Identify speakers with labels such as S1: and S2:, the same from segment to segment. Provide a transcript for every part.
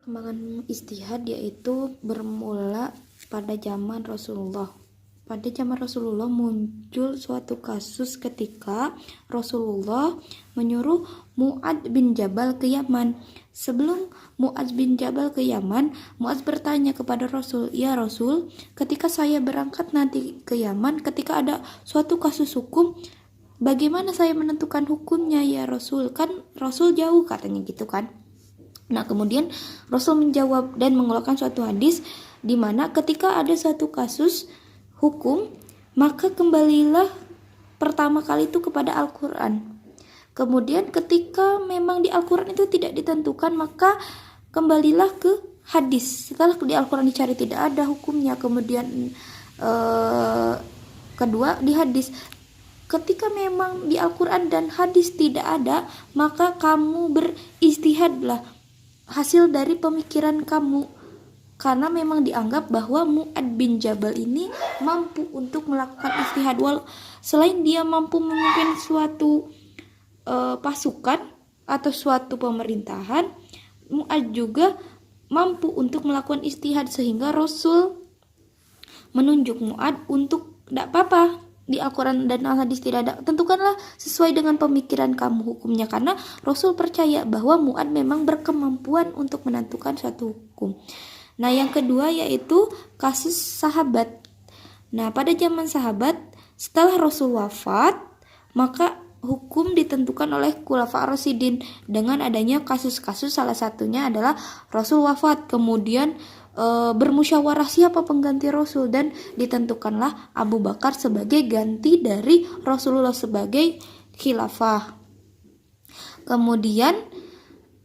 S1: Perkembangan ijtihad yaitu bermula pada zaman Rasulullah. Pada zaman Rasulullah muncul suatu kasus ketika Rasulullah menyuruh Mu'adz bin Jabal ke Yaman. Sebelum Mu'adz bin Jabal ke Yaman, Mu'adz bertanya kepada Rasul, "Ya Rasul, ketika saya berangkat nanti ke Yaman, ketika ada suatu kasus hukum, bagaimana saya menentukan hukumnya ya Rasul? Kan Rasul jauh," katanya gitu kan. Nah, kemudian Rasul menjawab dan mengeluarkan suatu hadis di mana ketika ada satu kasus hukum, maka kembalilah pertama kali itu kepada Al-Quran. Kemudian ketika memang di Al-Quran itu tidak ditentukan, maka kembalilah ke hadis. Setelah di Al-Quran dicari tidak ada hukumnya, kemudian kedua di hadis. Ketika memang di Al-Quran dan hadis tidak ada, maka kamu berijtihadlah hasil dari pemikiran kamu, karena memang dianggap bahwa Mu'adz bin Jabal ini mampu untuk melakukan ijtihad. Selain dia mampu memimpin suatu pasukan atau suatu pemerintahan, Mu'adz juga mampu untuk melakukan ijtihad, sehingga Rasul menunjuk Mu'adz untuk tidak apa-apa di Al-Quran dan Al-Hadis tidak ada, tentukanlah sesuai dengan pemikiran kamu hukumnya, karena Rasul percaya bahwa Mu'adz memang berkemampuan untuk menentukan suatu hukum. Nah, yang kedua yaitu kasus sahabat. Nah, pada zaman sahabat setelah Rasul wafat, maka hukum ditentukan oleh Khulafa Ar-Rasyidin dengan adanya kasus-kasus, salah satunya adalah Rasul wafat, kemudian bermusyawarah siapa pengganti Rasul, dan ditentukanlah Abu Bakar sebagai ganti dari Rasulullah sebagai khilafah. Kemudian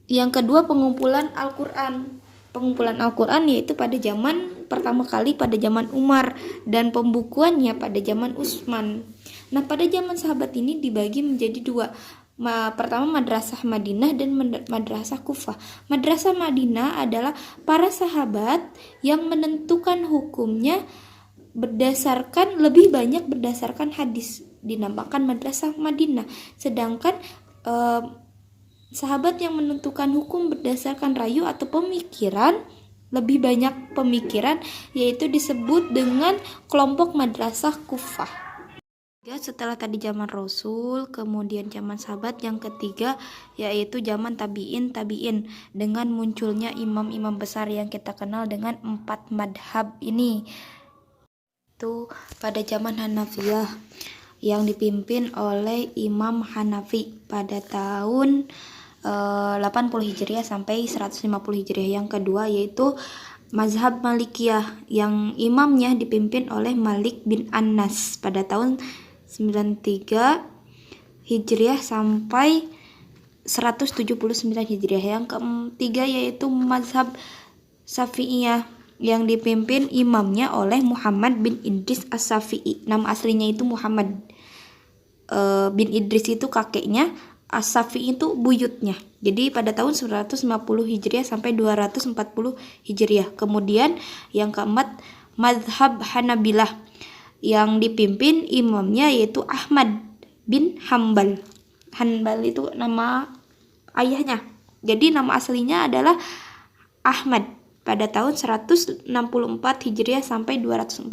S1: yang kedua, pengumpulan Al-Quran. Pengumpulan Al-Quran yaitu pada zaman pertama kali pada zaman Umar, dan pembukuannya pada zaman Utsman. Nah, pada zaman sahabat ini dibagi menjadi dua. Pertama, Madrasah Madinah dan Madrasah Kufah. Madrasah Madinah adalah para sahabat yang menentukan hukumnya lebih banyak berdasarkan hadis, dinamakan Madrasah Madinah. Sedangkan sahabat yang menentukan hukum berdasarkan rayu atau pemikiran, lebih banyak pemikiran, yaitu disebut dengan kelompok Madrasah Kufah. Setelah tadi zaman Rasul, kemudian zaman sahabat, yang ketiga yaitu zaman tabi'in dengan munculnya imam-imam besar yang kita kenal dengan 4 madhab ini. Itu pada zaman Hanafiyah yang dipimpin oleh Imam Hanafi pada tahun 80 Hijriah sampai 150 Hijriah. Yang kedua yaitu mazhab Malikiyah yang imamnya dipimpin oleh Malik bin Anas pada tahun 93 Hijriah sampai 179 Hijriah. Yang ketiga yaitu mazhab Syafi'iyah yang dipimpin imamnya oleh Muhammad bin Idris As-Syafi'i. Nama aslinya itu Muhammad bin Idris itu kakeknya, As-Syafi'i itu buyutnya. Jadi pada tahun 150 Hijriah sampai 240 Hijriah. Kemudian yang keempat, mazhab Hanabilah yang dipimpin imamnya yaitu Ahmad bin Hambal. Hanbal itu nama ayahnya. Jadi nama aslinya adalah Ahmad pada tahun 164 Hijriah sampai 240